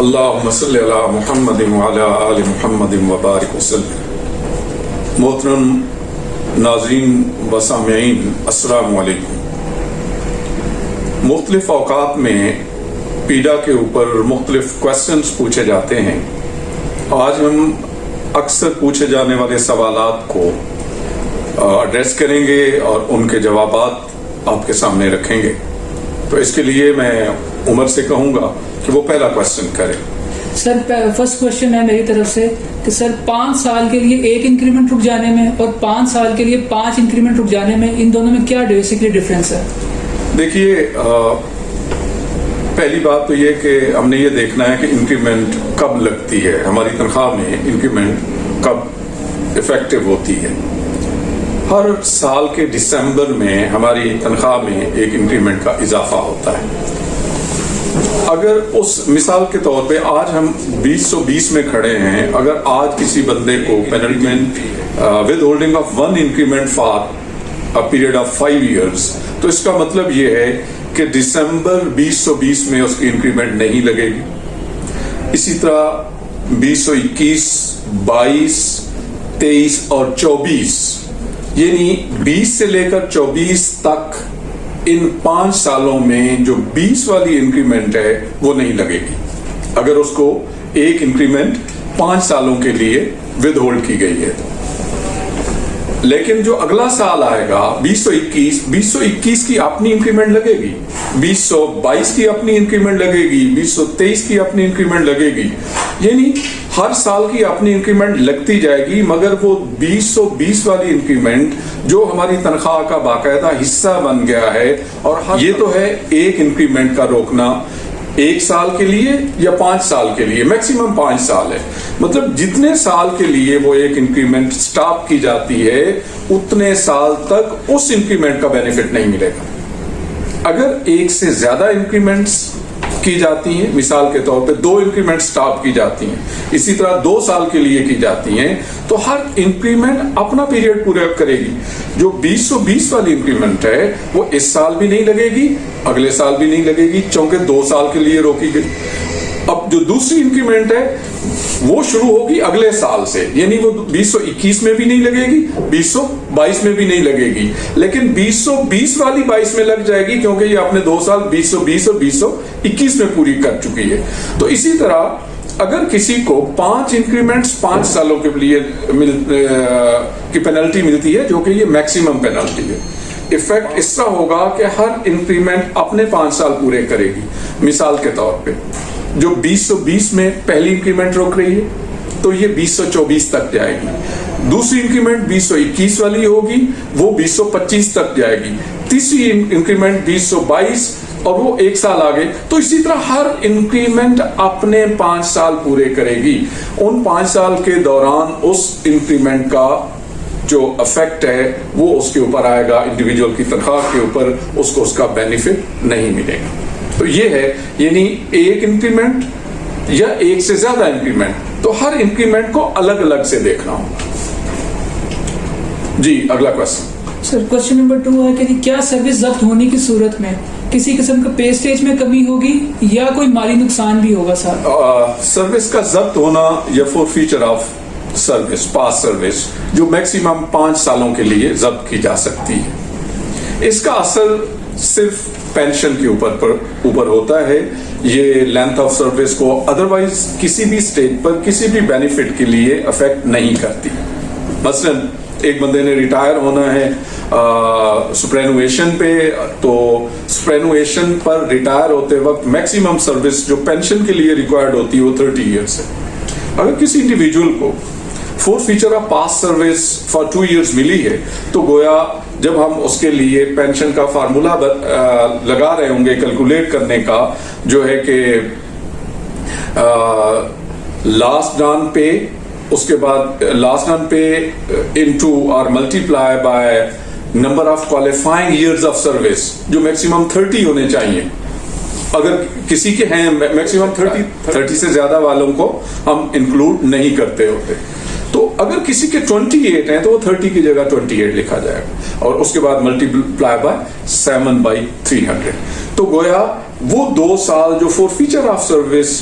اللہم صلی علی محمد وعلی آل محمد وبارک وسلم. محترم ناظرین و سامعین، السلام علیکم. مختلف اوقات میں پیڈا کے اوپر مختلف کویسچنز پوچھے جاتے ہیں. آج ہم اکثر پوچھے جانے والے سوالات کو ایڈریس کریں گے اور ان کے جوابات آپ کے سامنے رکھیں گے. تو اس کے لیے میں عمر سے کہوں گا کہ وہ پہلا کویسچن کرے. سر فرسٹ کویسچن ہے میری طرف سے کہ سر 5 سال کے لیے 1 انکریمنٹ رک جانے میں اور 5 سال کے لیے 5 انکریمنٹ رک جانے میں ان دونوں میں کیا بیسکلی ڈفرینس ہے؟ دیکھیے، پہلی بات تو یہ کہ ہم نے یہ دیکھنا ہے کہ انکریمنٹ کب لگتی ہے، ہماری تنخواہ میں انکریمنٹ کب افیکٹو ہوتی ہے. ہر سال کے دسمبر میں ہماری تنخواہ میں ایک انکریمنٹ کا اضافہ ہوتا ہے. اگر اس مثال کے طور پہ آج ہم 2020 میں کھڑے ہیں، اگر آج کسی بندے کو پینلمنٹ with holding of 1 increment for period of 5 years, تو اس کا مطلب یہ ہے کہ دسمبر 2020 میں اس کی انکریمنٹ نہیں لگے گی. اسی طرح 2021، 22، 23 اور 24، یعنی 20 سے لے کر 24 تک ان 5 سالوں میں جو 20 والی انکریمنٹ ہے وہ نہیں لگے گی اگر اس کو ایک انکریمنٹ 5 سالوں کے لیے ود ہولڈ کی گئی ہے. لیکن جو اگلا سال آئے گا 2021 کی اپنی انکریمنٹ لگے گی، 2022 کی اپنی انکریمنٹ لگے گی، 2023 کی اپنی انکریمنٹ لگے گی. یعنی ہر سال کی اپنی انکریمنٹ لگتی جائے گی، مگر وہ 2020 والی انکریمنٹ جو ہماری تنخواہ کا باقاعدہ حصہ بن گیا ہے. اور یہ تو ہے ایک انکریمنٹ کا روکنا 1 سال کے لیے یا 5 سال کے لیے، میکسیمم 5 سال ہے. مطلب جتنے سال کے لیے وہ ایک انکریمنٹ سٹاپ کی جاتی ہے اتنے سال تک اس انکریمنٹ کا بینیفٹ نہیں ملے گا. اگر 1 سے زیادہ انکریمنٹس کی جاتی ہیں، مثال کے طور پہ 2 انکریمنٹ سٹاپ کی جاتی ہیں، اسی طرح 2 سال کے لیے کی جاتی ہیں، تو ہر انکریمنٹ اپنا پیریڈ پورا کرے گی. جو 2020 والی انکریمنٹ ہے وہ اس سال بھی نہیں لگے گی، اگلے سال بھی نہیں لگے گی، چونکہ 2 سال کے لیے روکی گئی. اب جو دوسری انکریمنٹ ہے وہ شروع ہوگی اگلے سال سے، یعنی وہ 2021 میں بھی نہیں لگے گی، 2022 میں بھی نہیں لگے گی، لیکن 2020 والی 22 میں لگ جائے گی کیونکہ یہ اپنے 2 سال 2020 اور 2021 میں پوری کر چکی ہے. تو اسی طرح اگر کسی کو 5 انکریمنٹس 5 سالوں کے لیے کی پینلٹی ملتی ہے، جو کہ یہ میکسیمم پینلٹی ہے، ایفیکٹ اس طرح ہوگا کہ ہر انکریمنٹ اپنے 5 سال پورے کرے گی. مثال کے طور پہ جو 2020 میں پہلی انکریمنٹ روک رہی ہے تو یہ 2024 تک جائے گی. دوسری انکریمنٹ 2021 والی ہوگی، وہ 2025 تک جائے گی. تیسری انکریمنٹ 2022 اور وہ 1 سال آگے. تو اسی طرح ہر انکریمنٹ اپنے 5 سال پورے کرے گی. ان 5 سال کے دوران اس انکریمنٹ کا جو افیکٹ ہے وہ اس کے اوپر آئے گا، انڈیویجول کی تنخواہ کے اوپر اس کو اس کا بینیفٹ نہیں ملے گا. تو یہ ہے، یعنی ایک انکریمنٹ یا 1 سے زیادہ انکریمنٹ، تو ہر انکریمنٹ کو الگ الگ سے دیکھنا ہوگا. جی اگلا کویسچن. سر کویسچن نمبر 2 ہے کہ کیا سروس ضبط ہونے کی صورت میں کسی قسم کا پے سٹیج میں کمی ہوگی یا کوئی مالی نقصان بھی ہوگا؟ سر سروس کا ضبط ہونا یا forfeiture of service, past service, جو میکسیمم 5 سالوں کے لیے ضبط کی جا سکتی ہے، اس کا اثر صرف پینشن کے اوپر ہوتا ہے. یہ لینتھ آف سروس کو ادروائز کسی بھی سٹیج پر کسی بھی بینیفٹ کے لیے افیکٹ نہیں کرتی. مثلا ایک بندے نے ریٹائر ہونا ہے سپرینویشن پہ، تو سپرینویشن پر ریٹائر ہوتے وقت میکسیمم سروس جو پینشن کے لیے ریکوائرڈ ہوتی ہے وہ 30 ایئرس ہے. اگر کسی انڈیویجول کو forfeiture of past service for 2 years ملی ہے تو گویا جب ہم اس کے لیے پینشن کا فارمولا لگا رہے ہوں گے کیلکولیٹ کرنے کا، جو ہے کہ لاسٹ ڈان پے، اس کے بعد لاسٹ ڈان پے انٹو اور multiply by number of qualifying years of service, جو میکسیمم 30 ہونے چاہیے. اگر کسی کے ہیں میکسیمم 30 سے زیادہ والوں کو ہم انکلوڈ نہیں کرتے ہوتے. تو اگر کسی کے 28 ہیں تو وہ 30 کی جگہ 28 لکھا جائے گا، اور اس کے بعد ملٹی پلائی بائی 7/300. تو گویا وہ 2 سال جو forfeiture of service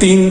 3,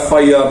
FIR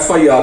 FIR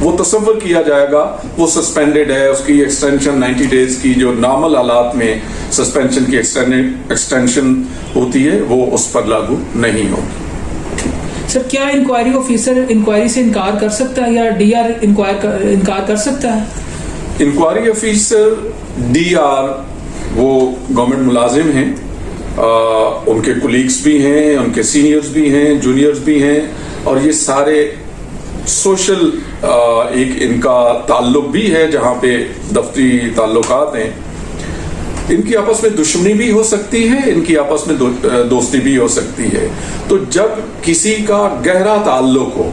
وہ تصور کیا جائے گا وہ سسپینڈڈ ہے, اس کی ایکسٹینشن 90 ڈیز کی جو نارمل حالات میں سسپینشن کی ایکسٹینشن ہوتی ہے وہ اس پر لاگو نہیں ہوگی. سر کیا انکوائری آفیسر انکوائری سے انکار کر سکتا ہے یا ڈی آر انکار کر سکتا ہے؟ انکوائری آفیسر ڈی آر وہ گورنمنٹ ملازم ہیں, ان کے کولیگز بھی ہیں, ان کے سینئرز بھی ہیں, جونیئرز بھی ہیں, اور یہ سارے سوشل ایک ان کا تعلق بھی ہے جہاں پہ دفتری تعلقات ہیں. ان کی آپس میں دشمنی بھی ہو سکتی ہے, ان کی آپس میں دوستی بھی ہو سکتی ہے. تو جب کسی کا گہرا تعلق ہو,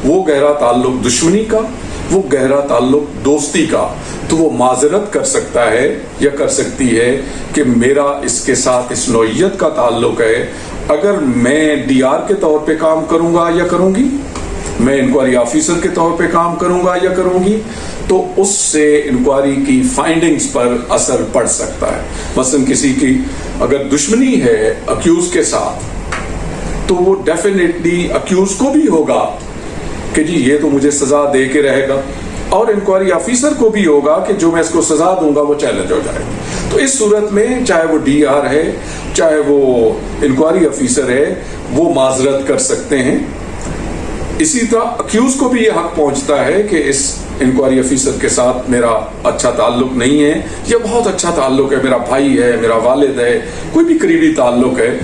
وہ گہرا تعلق دشمنی کا, وہ گہرا تعلق دوستی کا, تو وہ معذرت کر سکتا ہے یا کر سکتی ہے کہ میرا اس کے ساتھ اس نوعیت کا تعلق ہے, اگر میں ڈی آر کے طور پہ کام کروں گا یا کروں گی, میں انکوائری آفیسر کے طور پہ کام کروں گا یا کروں گی, تو اس سے انکوائری کی فائنڈنگز پر اثر پڑ سکتا ہے. مثلا کسی کی اگر دشمنی ہے اکیوز کے ساتھ تو وہ ڈیفینیٹلی اکیوز کو بھی ہوگا کہ جی یہ تو مجھے سزا دے کے رہے گا, اور انکوائری آفیسر کو بھی ہوگا کہ جو میں اس کو سزا دوں گا وہ چیلنج ہو جائے گا. تو اس صورت میں چاہے وہ ڈی آر ہے چاہے وہ انکوائری آفیسر ہے, وہ معذرت کر سکتے ہیں. اسی طرح اکیوز کو بھی یہ حق پہنچتا ہے کہ اس انکوائری آفیسر کے ساتھ میرا اچھا تعلق نہیں ہے یا بہت اچھا تعلق ہے, میرا بھائی ہے, میرا والد ہے, کوئی بھی قریبی تعلق ہے,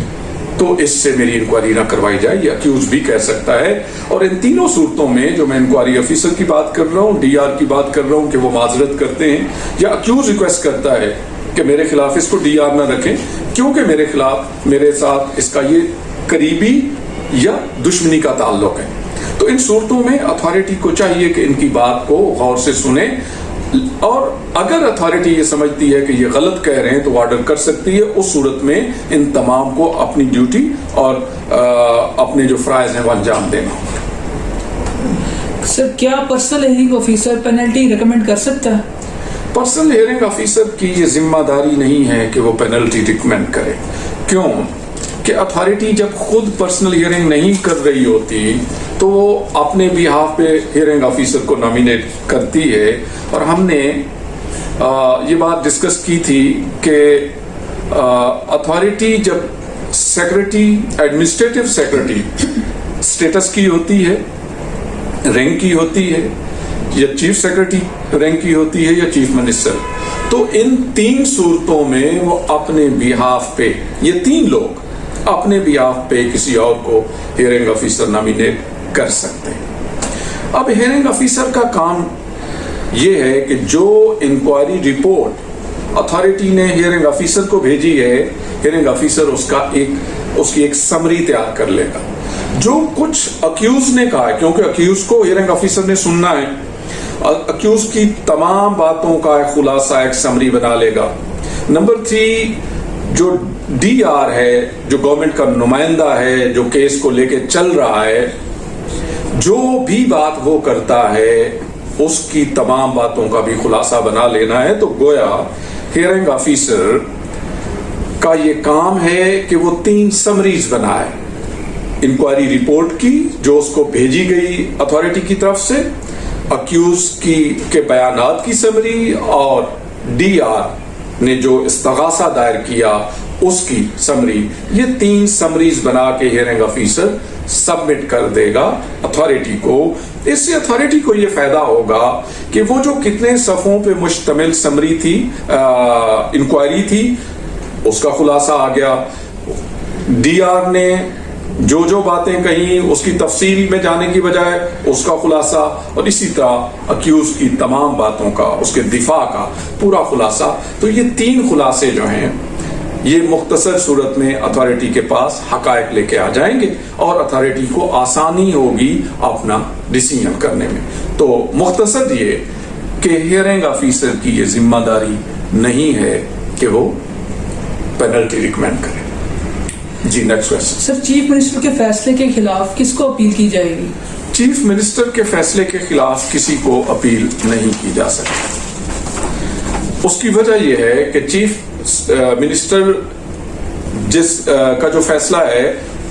تو اس سے میری انکوائری نہ کروائی جائے, یہ اکیوز بھی کہہ سکتا ہے. اور ان تینوں صورتوں میں جو میں انکوائری آفیسر کی بات کر رہا ہوں, ڈی آر کی بات کر رہا ہوں کہ وہ معذرت کرتے ہیں, یا اکیوز ریکویسٹ کرتا ہے کہ میرے خلاف اس کو ڈی آر نہ رکھیں کیونکہ میرے خلاف میرے ساتھ اس کا یہ قریبی یا دشمنی کا تعلق ہے. تو ان صورتوں میں اتھارٹی کو چاہیے کہ ان کی بات کو غور سے سنیں, اور اگر اتھارٹی یہ سمجھتی ہے کہ یہ غلط کہہ رہے ہیں تو وہ آرڈر کر سکتی ہے. اس صورت میں ان تمام کو اپنی ڈیوٹی اور اپنے جو فرائض ہیں وہ انجام دینا ہوگا. سر کیا personal hearing officer penalty recommend کر سکتا ہے؟ پرسنل ہیئرنگ آفیسر کی یہ ذمہ داری نہیں ہے کہ وہ پینلٹی ریکمینڈ کرے. کیوں کہ اتھارٹی جب خود پرسنل ہیئرنگ نہیں کر رہی ہوتی تو وہ اپنے بیہاف پہ ہیئرنگ آفیسر کو نامینیٹ کرتی ہے. اور ہم نے یہ بات ڈسکس کی تھی کہ اتھارٹی جب سیکرٹری ایڈمنسٹریٹو سیکرٹری اسٹیٹس کی ہوتی ہے, رینک کی ہوتی ہے, یا چیف سیکرٹری رینک کی ہوتی ہے, یا چیف منسٹر, تو ان تین صورتوں میں وہ اپنے بیہاف پہ, یہ تین لوگ اپنے بیہاف پہ کسی اور کو ہیئرنگ آفیسر نامینیٹ کر سکتے ہیں. اب ہیئرنگ آفیسر کا کام یہ ہے کہ جو انکوائری رپورٹ اتھارٹی نے ہیئرنگ آفیسر کو بھیجی ہے, ہیئرنگ آفیسر اس کی ایک سمری تیار کر لے گا. جو کچھ اکیوز نے کہا ہے, کیونکہ اکیوز کو ہیئرنگ آفیسر نے سننا ہے, اکیوز کی تمام باتوں کا ایک خلاصہ, ایک سمری بنا لے گا. نمبر 3, جو ڈی آر ہے, جو گورنمنٹ کا نمائندہ ہے, جو کیس کو لے کے چل رہا ہے, جو بھی بات وہ کرتا ہے اس کی تمام باتوں کا بھی خلاصہ بنا لینا ہے. تو گویا ہیئرنگ آفیسر کا یہ کام ہے کہ وہ 3 سمریز بنائے, انکوائری رپورٹ کی جو اس کو بھیجی گئی اتھارٹی کی طرف سے, اکیوز کے بیانات کی سمری, اور ڈی آر نے جو استغاثہ دائر کیا اس کی سمری. یہ 3 سمریز بنا کے ہیئرنگ آفیسر سبمٹ کر دے گا اتھارٹی کو. اس سے اتھارٹی کو یہ فائدہ ہوگا کہ وہ جو کتنے صفحوں پہ مشتمل سمری تھی, انکوائری تھی, اس کا خلاصہ آ گیا. ڈی آر نے جو باتیں کہیں اس کی تفصیل میں جانے کی بجائے اس کا خلاصہ, اور اسی طرح اکیوز کی تمام باتوں کا, اس کے دفاع کا پورا خلاصہ. تو یہ 3 خلاصے جو ہیں یہ مختصر صورت میں اتھارٹی کے پاس حقائق لے کے آ جائیں گے, اور اتھارٹی کو آسانی ہوگی اپنا ڈیسیژن کرنے میں. تو مختصر یہ کہ ہیئرنگ آفیسر کی یہ ذمہ داری نہیں ہے کہ وہ پینلٹی ریکمینڈ کرے. جی نیکسٹ کوسچن. سر چیف منسٹر کے فیصلے کے خلاف کس کو اپیل کی جائے گی؟ چیف منسٹر کے فیصلے کے خلاف کسی کو اپیل نہیں کی جا سکتی. اس کی وجہ یہ ہے کہ چیف منسٹر جس کا جو فیصلہ ہے